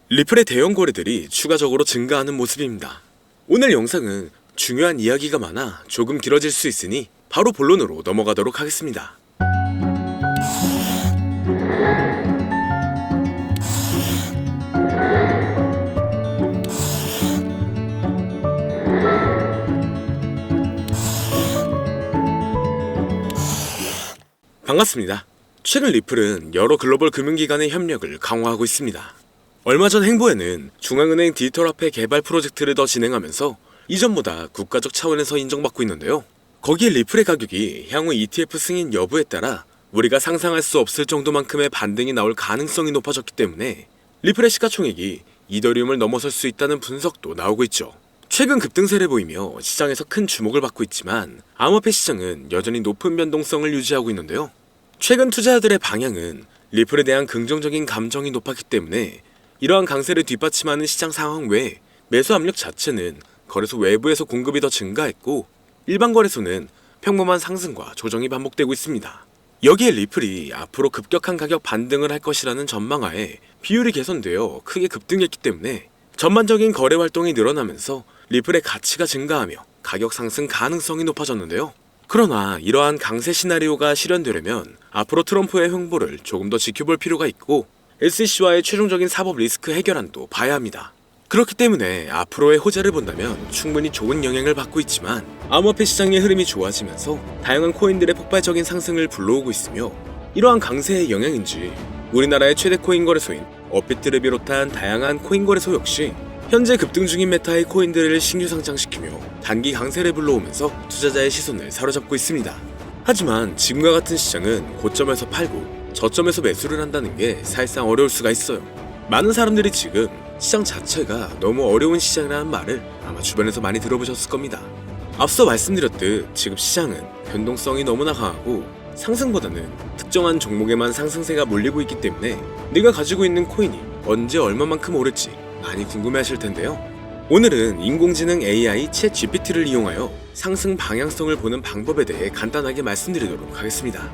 리플의 대형 거래들이 추가적으로 증가하는 모습입니다. 오늘 영상은 중요한 이야기가 많아 조금 길어질 수 있으니 바로 본론으로 넘어가도록 하겠습니다. 반갑습니다. 최근 리플은 여러 글로벌 금융기관의 협력을 강화하고 있습니다. 얼마 전 행보에는 중앙은행 디지털화폐 개발 프로젝트를 더 진행하면서 이전보다 국가적 차원에서 인정받고 있는데요. 거기에 리플의 가격이 향후 ETF 승인 여부에 따라 우리가 상상할 수 없을 정도만큼의 반등이 나올 가능성이 높아졌기 때문에 리플의 시가총액이 이더리움을 넘어설 수 있다는 분석도 나오고 있죠. 최근 급등세를 보이며 시장에서 큰 주목을 받고 있지만 암호화폐 시장은 여전히 높은 변동성을 유지하고 있는데요. 최근 투자자들의 방향은 리플에 대한 긍정적인 감정이 높았기 때문에 이러한 강세를 뒷받침하는 시장 상황 외에 매수 압력 자체는 거래소 외부에서 공급이 더 증가했고 일반 거래소는 평범한 상승과 조정이 반복되고 있습니다. 여기에 리플이 앞으로 급격한 가격 반등을 할 것이라는 전망하에 비율이 개선되어 크게 급등했기 때문에 전반적인 거래 활동이 늘어나면서 리플의 가치가 증가하며 가격 상승 가능성이 높아졌는데요. 그러나 이러한 강세 시나리오가 실현되려면 앞으로 트럼프의 횡보를 조금 더 지켜볼 필요가 있고 SEC와의 최종적인 사법 리스크 해결안도 봐야 합니다. 그렇기 때문에 앞으로의 호재를 본다면 충분히 좋은 영향을 받고 있지만 암호화폐 시장의 흐름이 좋아지면서 다양한 코인들의 폭발적인 상승을 불러오고 있으며 이러한 강세의 영향인지 우리나라의 최대 코인 거래소인 업비트를 비롯한 다양한 코인 거래소 역시 현재 급등 중인 메타의 코인들을 신규 상장시키며 단기 강세를 불러오면서 투자자의 시선을 사로잡고 있습니다. 하지만 지금과 같은 시장은 고점에서 팔고 저점에서 매수를 한다는 게 사실상 어려울 수가 있어요. 많은 사람들이 지금 시장 자체가 너무 어려운 시장이라는 말을 아마 주변에서 많이 들어보셨을 겁니다. 앞서 말씀드렸듯 지금 시장은 변동성이 너무나 강하고 상승보다는 특정한 종목에만 상승세가 몰리고 있기 때문에 내가 가지고 있는 코인이 언제 얼마만큼 오를지 많이 궁금해하실 텐데요. 오늘은 인공지능 AI 챗 GPT를 이용하여 상승 방향성을 보는 방법에 대해 간단하게 말씀드리도록 하겠습니다.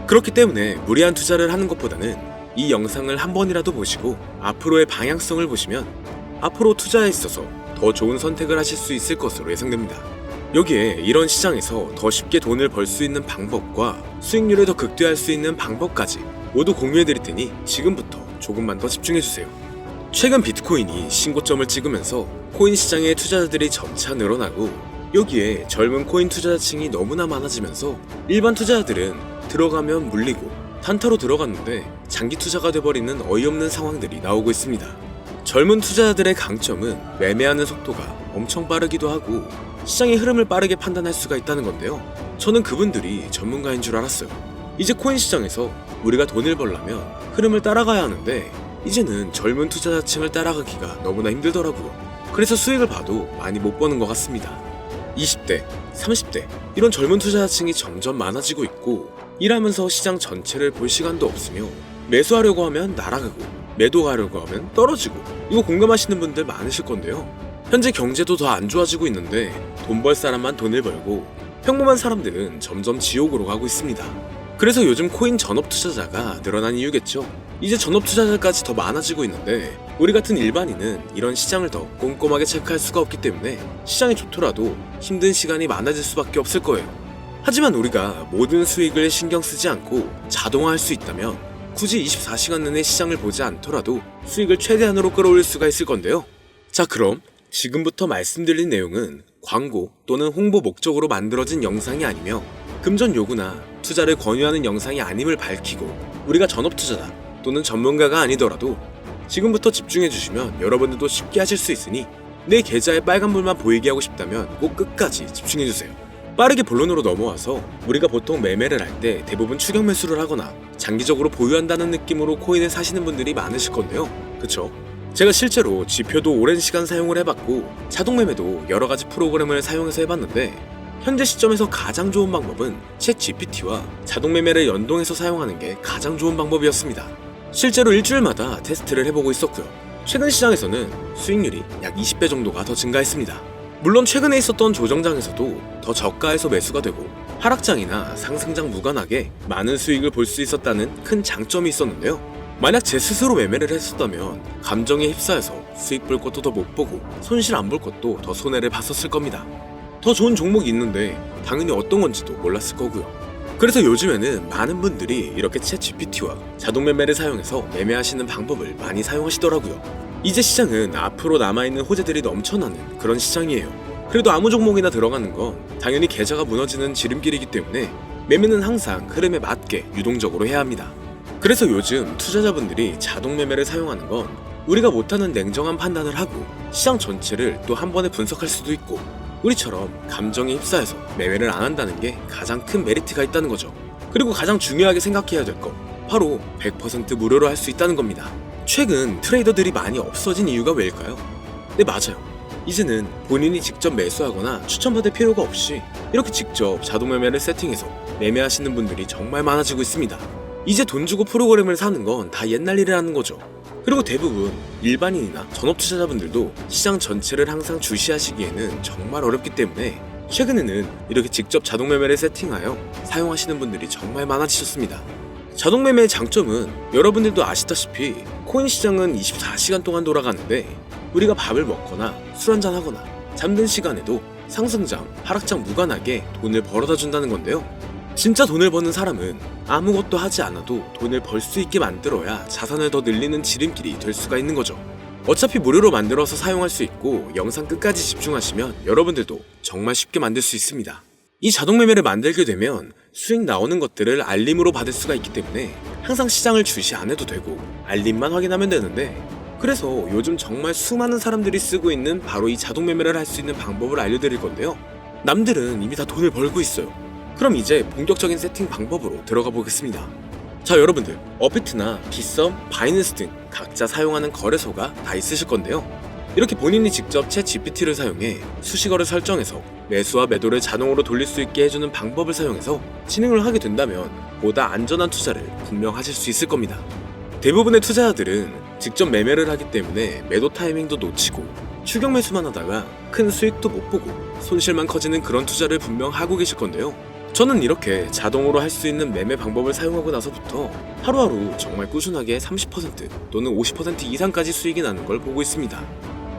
그렇기 때문에 무리한 투자를 하는 것보다는 이 영상을 한 번이라도 보시고 앞으로의 방향성을 보시면 앞으로 투자에 있어서 더 좋은 선택을 하실 수 있을 것으로 예상됩니다. 여기에 이런 시장에서 더 쉽게 돈을 벌 수 있는 방법과 수익률을 더 극대화할 수 있는 방법까지 모두 공유해 드릴 테니 지금부터 조금만 더 집중해 주세요. 최근 비트코인이 신고점을 찍으면서 코인 시장의 투자자들이 점차 늘어나고 여기에 젊은 코인 투자자층이 너무나 많아지면서 일반 투자자들은 들어가면 물리고 단타로 들어갔는데 장기 투자가 돼버리는 어이없는 상황들이 나오고 있습니다. 젊은 투자자들의 강점은 매매하는 속도가 엄청 빠르기도 하고 시장의 흐름을 빠르게 판단할 수가 있다는 건데요. 저는 그분들이 전문가인 줄 알았어요. 이제 코인 시장에서 우리가 돈을 벌려면 흐름을 따라가야 하는데 이제는 젊은 투자자층을 따라가기가 너무나 힘들더라고요. 그래서 수익을 봐도 많이 못 버는 것 같습니다. 20대, 30대 이런 젊은 투자자층이 점점 많아지고 있고 일하면서 시장 전체를 볼 시간도 없으며 매수하려고 하면 날아가고 매도하려고 하면 떨어지고 이거 공감하시는 분들 많으실 건데요. 현재 경제도 더 안 좋아지고 있는데 돈 벌 사람만 돈을 벌고 평범한 사람들은 점점 지옥으로 가고 있습니다. 그래서 요즘 코인 전업 투자자가 늘어난 이유겠죠. 이제 전업 투자자까지 더 많아지고 있는데 우리 같은 일반인은 이런 시장을 더 꼼꼼하게 체크할 수가 없기 때문에 시장이 좋더라도 힘든 시간이 많아질 수밖에 없을 거예요. 하지만 우리가 모든 수익을 신경 쓰지 않고 자동화할 수 있다면 굳이 24시간 내내 시장을 보지 않더라도 수익을 최대한으로 끌어올릴 수가 있을 건데요. 자, 그럼 지금부터 말씀드린 내용은 광고 또는 홍보 목적으로 만들어진 영상이 아니며 금전 요구나 투자를 권유하는 영상이 아님을 밝히고 우리가 전업 투자자 또는 전문가가 아니더라도 지금부터 집중해 주시면 여러분들도 쉽게 하실 수 있으니 내 계좌에 빨간불만 보이게 하고 싶다면 꼭 끝까지 집중해 주세요. 빠르게 본론으로 넘어와서 우리가 보통 매매를 할 때 대부분 추격 매수를 하거나 장기적으로 보유한다는 느낌으로 코인을 사시는 분들이 많으실 건데요. 그쵸? 제가 실제로 지표도 오랜 시간 사용을 해봤고 자동 매매도 여러 가지 프로그램을 사용해서 해봤는데 현재 시점에서 가장 좋은 방법은 챗 GPT와 자동 매매를 연동해서 사용하는 게 가장 좋은 방법이었습니다. 실제로 일주일마다 테스트를 해보고 있었고요. 최근 시장에서는 수익률이 약 20배 정도가 더 증가했습니다. 물론 최근에 있었던 조정장에서도 더 저가에서 매수가 되고 하락장이나 상승장 무관하게 많은 수익을 볼 수 있었다는 큰 장점이 있었는데요. 만약 제 스스로 매매를 했었다면 감정에 휩싸여서 수익 볼 것도 더 못 보고 손실 안 볼 것도 더 손해를 봤었을 겁니다. 더 좋은 종목이 있는데 당연히 어떤 건지도 몰랐을 거고요. 그래서 요즘에는 많은 분들이 이렇게 챗 GPT와 자동 매매를 사용해서 매매하시는 방법을 많이 사용하시더라고요. 이제 시장은 앞으로 남아있는 호재들이 넘쳐나는 그런 시장이에요. 그래도 아무 종목이나 들어가는 건 당연히 계좌가 무너지는 지름길이기 때문에 매매는 항상 흐름에 맞게 유동적으로 해야 합니다. 그래서 요즘 투자자분들이 자동 매매를 사용하는 건 우리가 못하는 냉정한 판단을 하고 시장 전체를 또 한 번에 분석할 수도 있고 우리처럼 감정에 휩싸여서 매매를 안 한다는 게 가장 큰 메리트가 있다는 거죠. 그리고 가장 중요하게 생각해야 될 거 바로 100% 무료로 할 수 있다는 겁니다. 최근 트레이더들이 많이 없어진 이유가 왜일까요? 네, 맞아요. 이제는 본인이 직접 매수하거나 추천받을 필요가 없이 이렇게 직접 자동 매매를 세팅해서 매매하시는 분들이 정말 많아지고 있습니다. 이제 돈 주고 프로그램을 사는 건 다 옛날 일이라는 거죠. 그리고 대부분 일반인이나 전업 투자자분들도 시장 전체를 항상 주시하시기에는 정말 어렵기 때문에 최근에는 이렇게 직접 자동 매매를 세팅하여 사용하시는 분들이 정말 많아지셨습니다. 자동 매매의 장점은 여러분들도 아시다시피 코인 시장은 24시간 동안 돌아가는데 우리가 밥을 먹거나 술 한잔 하거나 잠든 시간에도 상승장, 하락장 무관하게 돈을 벌어다 준다는 건데요. 진짜 돈을 버는 사람은 아무것도 하지 않아도 돈을 벌 수 있게 만들어야 자산을 더 늘리는 지름길이 될 수가 있는 거죠. 어차피 무료로 만들어서 사용할 수 있고 영상 끝까지 집중하시면 여러분들도 정말 쉽게 만들 수 있습니다. 이 자동 매매를 만들게 되면 수익 나오는 것들을 알림으로 받을 수가 있기 때문에 항상 시장을 주시 안 해도 되고 알림만 확인하면 되는데 그래서 요즘 정말 수많은 사람들이 쓰고 있는 바로 이 자동 매매를 할 수 있는 방법을 알려드릴 건데요. 남들은 이미 다 돈을 벌고 있어요. 그럼 이제 본격적인 세팅 방법으로 들어가 보겠습니다. 자, 여러분들 업비트나 빗썸, 바이낸스 등 각자 사용하는 거래소가 다 있으실 건데요. 이렇게 본인이 직접 챗 GPT를 사용해 수식어를 설정해서 매수와 매도를 자동으로 돌릴 수 있게 해주는 방법을 사용해서 진행을 하게 된다면 보다 안전한 투자를 분명 하실 수 있을 겁니다. 대부분의 투자자들은 직접 매매를 하기 때문에 매도 타이밍도 놓치고 추격 매수만 하다가 큰 수익도 못 보고 손실만 커지는 그런 투자를 분명 하고 계실 건데요. 저는 이렇게 자동으로 할 수 있는 매매 방법을 사용하고 나서부터 하루하루 정말 꾸준하게 30% 또는 50% 이상까지 수익이 나는 걸 보고 있습니다.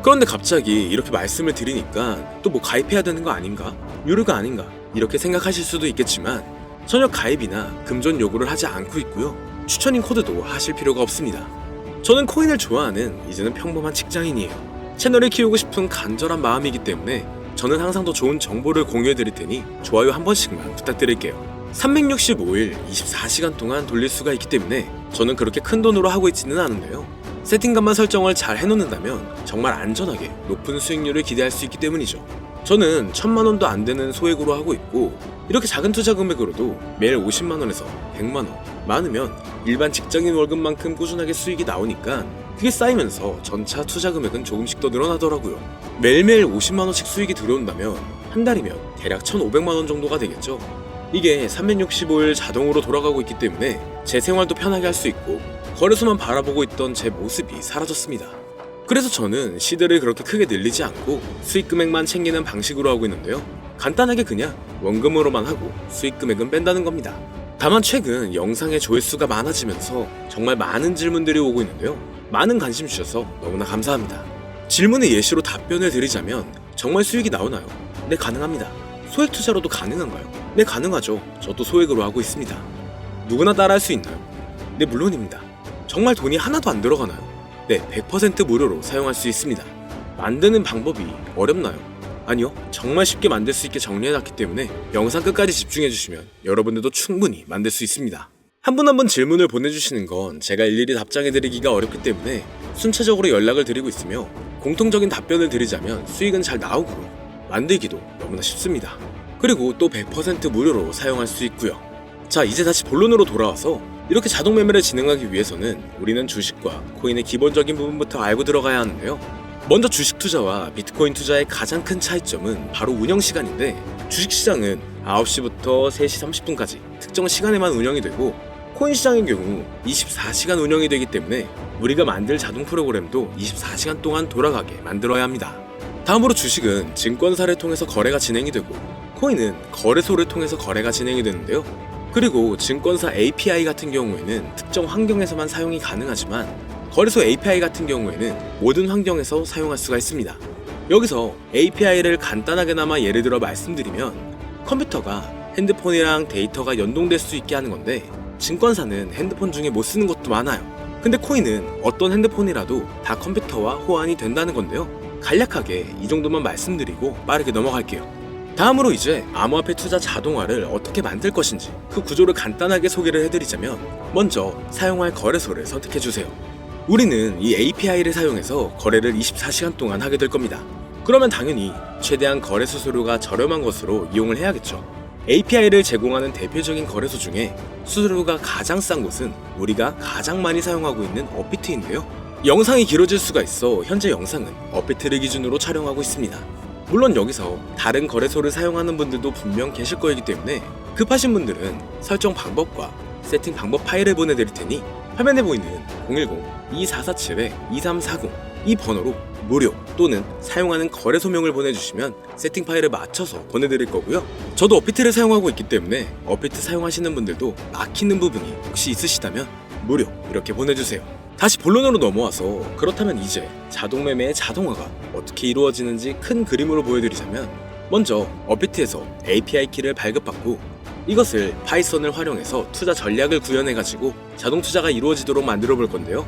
그런데 갑자기 이렇게 말씀을 드리니까 또 뭐 가입해야 되는 거 아닌가? 유료가 아닌가? 이렇게 생각하실 수도 있겠지만 전혀 가입이나 금전 요구를 하지 않고 있고요. 추천인 코드도 하실 필요가 없습니다. 저는 코인을 좋아하는 이제는 평범한 직장인이에요. 채널을 키우고 싶은 간절한 마음이기 때문에 저는 항상 더 좋은 정보를 공유해드릴 테니 좋아요 한 번씩만 부탁드릴게요. 365일 24시간 동안 돌릴 수가 있기 때문에 저는 그렇게 큰 돈으로 하고 있지는 않은데요. 세팅값만 설정을 잘 해놓는다면 정말 안전하게 높은 수익률을 기대할 수 있기 때문이죠. 저는 1000만원도 안 되는 소액으로 하고 있고 이렇게 작은 투자 금액으로도 매일 50만원에서 100만원, 많으면 일반 직장인 월급만큼 꾸준하게 수익이 나오니까 그게 쌓이면서 전차 투자 금액은 조금씩 더 늘어나더라고요. 매일매일 50만원씩 수익이 들어온다면 한 달이면 대략 1500만원 정도가 되겠죠. 이게 365일 자동으로 돌아가고 있기 때문에 제 생활도 편하게 할 수 있고 거래소만 바라보고 있던 제 모습이 사라졌습니다. 그래서 저는 시드를 그렇게 크게 늘리지 않고 수익 금액만 챙기는 방식으로 하고 있는데요. 간단하게 그냥 원금으로만 하고 수익 금액은 뺀다는 겁니다. 다만 최근 영상의 조회수가 많아지면서 정말 많은 질문들이 오고 있는데요. 많은 관심 주셔서 너무나 감사합니다. 질문의 예시로 답변을 드리자면 정말 수익이 나오나요? 네, 가능합니다. 소액 투자로도 가능한가요? 네, 가능하죠. 저도 소액으로 하고 있습니다. 누구나 따라할 수 있나요? 네, 물론입니다. 정말 돈이 하나도 안 들어가나요? 네, 100% 무료로 사용할 수 있습니다. 만드는 방법이 어렵나요? 아니요, 정말 쉽게 만들 수 있게 정리해놨기 때문에 영상 끝까지 집중해주시면 여러분들도 충분히 만들 수 있습니다. 한 분 한 분 질문을 보내주시는 건 제가 일일이 답장해드리기가 어렵기 때문에 순차적으로 연락을 드리고 있으며 공통적인 답변을 드리자면 수익은 잘 나오고 만들기도 너무나 쉽습니다. 그리고 또 100% 무료로 사용할 수 있고요. 자, 이제 다시 본론으로 돌아와서 이렇게 자동 매매를 진행하기 위해서는 우리는 주식과 코인의 기본적인 부분부터 알고 들어가야 하는데요. 먼저 주식 투자와 비트코인 투자의 가장 큰 차이점은 바로 운영 시간인데 주식시장은 9시부터 3시 30분까지 특정 시간에만 운영이 되고 코인 시장의 경우 24시간 운영이 되기 때문에 우리가 만들 자동 프로그램도 24시간 동안 돌아가게 만들어야 합니다. 다음으로 주식은 증권사를 통해서 거래가 진행이 되고 코인은 거래소를 통해서 거래가 진행이 되는데요. 그리고 증권사 API 같은 경우에는 특정 환경에서만 사용이 가능하지만 거래소 API 같은 경우에는 모든 환경에서 사용할 수가 있습니다. 여기서 API를 간단하게나마 예를 들어 말씀드리면 컴퓨터가 핸드폰이랑 데이터가 연동될 수 있게 하는 건데 증권사는 핸드폰 중에 못 쓰는 것도 많아요. 근데 코인은 어떤 핸드폰이라도 다 컴퓨터와 호환이 된다는 건데요. 간략하게 이 정도만 말씀드리고 빠르게 넘어갈게요. 다음으로 이제 암호화폐 투자 자동화를 어떻게 만들 것인지 그 구조를 간단하게 소개를 해드리자면 먼저 사용할 거래소를 선택해주세요. 우리는 이 API를 사용해서 거래를 24시간 동안 하게 될 겁니다. 그러면 당연히 최대한 거래 수수료가 저렴한 것으로 이용을 해야겠죠. API를 제공하는 대표적인 거래소 중에 수수료가 가장 싼 곳은 우리가 가장 많이 사용하고 있는 업비트인데요. 영상이 길어질 수가 있어 현재 영상은 업비트를 기준으로 촬영하고 있습니다. 물론 여기서 다른 거래소를 사용하는 분들도 분명 계실 거이기 때문에 급하신 분들은 설정 방법과 세팅 방법 파일을 보내드릴 테니 화면에 보이는 010-2447-2340 이 번호로 무료 또는 사용하는 거래소명을 보내주시면 세팅 파일을 맞춰서 보내드릴 거고요. 저도 업비트를 사용하고 있기 때문에 업비트 사용하시는 분들도 막히는 부분이 혹시 있으시다면 무료 이렇게 보내주세요. 다시 본론으로 넘어와서 그렇다면 이제 자동매매의 자동화가 어떻게 이루어지는지 큰 그림으로 보여드리자면 먼저 업비트에서 API 키를 발급받고 이것을 파이썬을 활용해서 투자 전략을 구현해가지고 자동 투자가 이루어지도록 만들어 볼 건데요.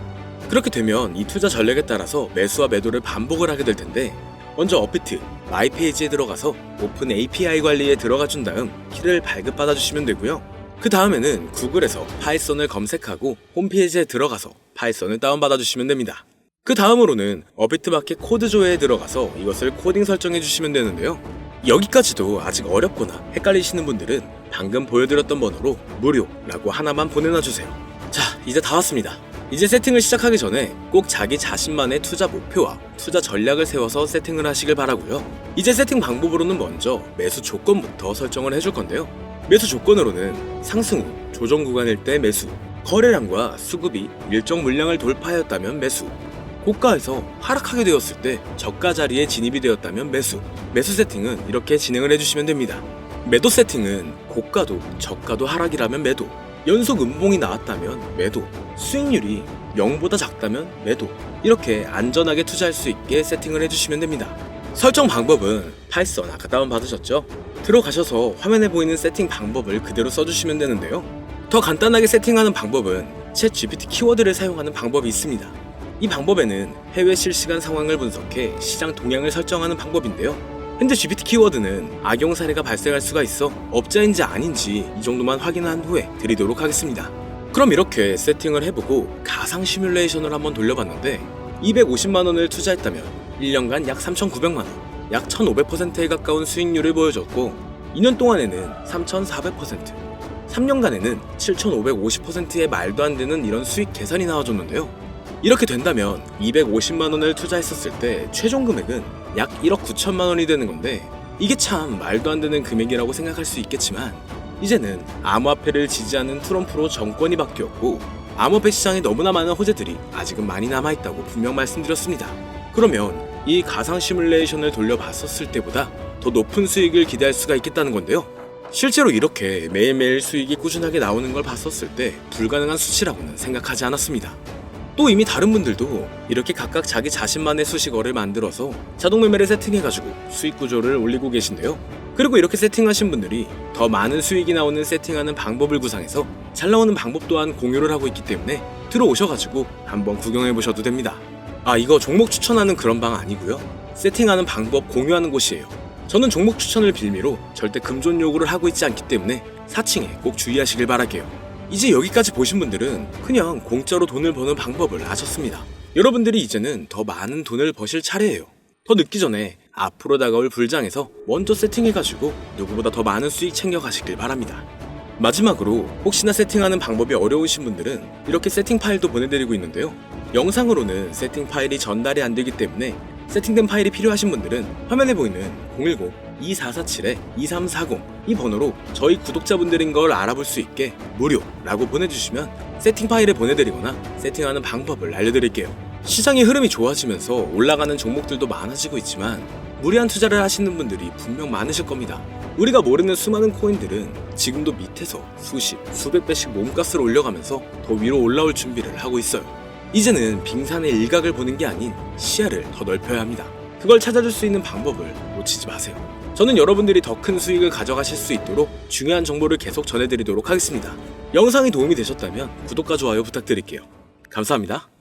그렇게 되면 이 투자 전략에 따라서 매수와 매도를 반복을 하게 될 텐데 먼저 업비트 마이 페이지에 들어가서 오픈 API 관리에 들어가 준 다음 키를 발급받아 주시면 되고요. 그 다음에는 구글에서 파이썬을 검색하고 홈페이지에 들어가서 파이썬을 다운받아 주시면 됩니다. 그 다음으로는 업비트 마켓 코드 조회에 들어가서 이것을 코딩 설정해 주시면 되는데요. 여기까지도 아직 어렵거나 헷갈리시는 분들은 방금 보여드렸던 번호로 무료라고 하나만 보내놔 주세요. 자, 이제 다 왔습니다. 이제 세팅을 시작하기 전에 꼭 자기 자신만의 투자 목표와 투자 전략을 세워서 세팅을 하시길 바라고요. 이제 세팅 방법으로는 먼저 매수 조건부터 설정을 해줄 건데요. 매수 조건으로는 상승 후 조정 구간일 때 매수, 거래량과 수급이 일정 물량을 돌파하였다면 매수, 고가에서 하락하게 되었을 때 저가 자리에 진입이 되었다면 매수 세팅은 이렇게 진행을 해주시면 됩니다. 매도 세팅은 고가도 저가도 하락이라면 매도, 연속 음봉이 나왔다면 매도, 수익률이 0보다 작다면 매도, 이렇게 안전하게 투자할 수 있게 세팅을 해주시면 됩니다. 설정 방법은 파이썬 아까 다운받으셨죠? 들어가셔서 화면에 보이는 세팅 방법을 그대로 써주시면 되는데요. 더 간단하게 세팅하는 방법은 챗 GPT 키워드를 사용하는 방법이 있습니다. 이 방법에는 해외 실시간 상황을 분석해 시장 동향을 설정하는 방법인데요. 현재 GPT 키워드는 악용 사례가 발생할 수가 있어 업자인지 아닌지 이 정도만 확인한 후에 드리도록 하겠습니다. 그럼 이렇게 세팅을 해보고 가상 시뮬레이션을 한번 돌려봤는데 250만원을 투자했다면 1년간 약 3,900만원, 약 1,500%에 가까운 수익률을 보여줬고 2년 동안에는 3,400%, 3년간에는 7,550%의 말도 안 되는 이런 수익 계산이 나와줬는데요. 이렇게 된다면 250만원을 투자했었을 때 최종 금액은 약 1억 9천만원이 되는 건데 이게 참 말도 안 되는 금액이라고 생각할 수 있겠지만 이제는 암호화폐를 지지하는 트럼프로 정권이 바뀌었고 암호화폐 시장에 너무나 많은 호재들이 아직은 많이 남아있다고 분명 말씀드렸습니다. 그러면 이 가상 시뮬레이션을 돌려봤었을 때보다 더 높은 수익을 기대할 수가 있겠다는 건데요. 실제로 이렇게 매일매일 수익이 꾸준하게 나오는 걸 봤었을 때 불가능한 수치라고는 생각하지 않았습니다. 또 이미 다른 분들도 이렇게 각각 자기 자신만의 수식어를 만들어서 자동 매매를 세팅해가지고 수익 구조를 올리고 계신데요. 그리고 이렇게 세팅하신 분들이 더 많은 수익이 나오는 세팅하는 방법을 구상해서 잘 나오는 방법 또한 공유를 하고 있기 때문에 들어오셔가지고 한번 구경해보셔도 됩니다. 아, 이거 종목 추천하는 그런 방 아니고요. 세팅하는 방법 공유하는 곳이에요. 저는 종목 추천을 빌미로 절대 금전 요구를 하고 있지 않기 때문에 사칭에 꼭 주의하시길 바랄게요. 이제 여기까지 보신 분들은 그냥 공짜로 돈을 버는 방법을 아셨습니다. 여러분들이 이제는 더 많은 돈을 버실 차례예요. 더 늦기 전에 앞으로 다가올 불장에서 먼저 세팅해가지고 누구보다 더 많은 수익 챙겨가시길 바랍니다. 마지막으로 혹시나 세팅하는 방법이 어려우신 분들은 이렇게 세팅 파일도 보내드리고 있는데요. 영상으로는 세팅 파일이 전달이 안 되기 때문에 세팅된 파일이 필요하신 분들은 화면에 보이는 010-2447-2340 이 번호로 저희 구독자분들인 걸 알아볼 수 있게 무료라고 보내주시면 세팅 파일을 보내드리거나 세팅하는 방법을 알려드릴게요. 시장의 흐름이 좋아지면서 올라가는 종목들도 많아지고 있지만 무리한 투자를 하시는 분들이 분명 많으실 겁니다. 우리가 모르는 수많은 코인들은 지금도 밑에서 수십, 수백 배씩 몸값을 올려가면서 더 위로 올라올 준비를 하고 있어요. 이제는 빙산의 일각을 보는 게 아닌 시야를 더 넓혀야 합니다. 그걸 찾아줄 수 있는 방법을 놓치지 마세요. 저는 여러분들이 더 큰 수익을 가져가실 수 있도록 중요한 정보를 계속 전해드리도록 하겠습니다. 영상이 도움이 되셨다면 구독과 좋아요 부탁드릴게요. 감사합니다.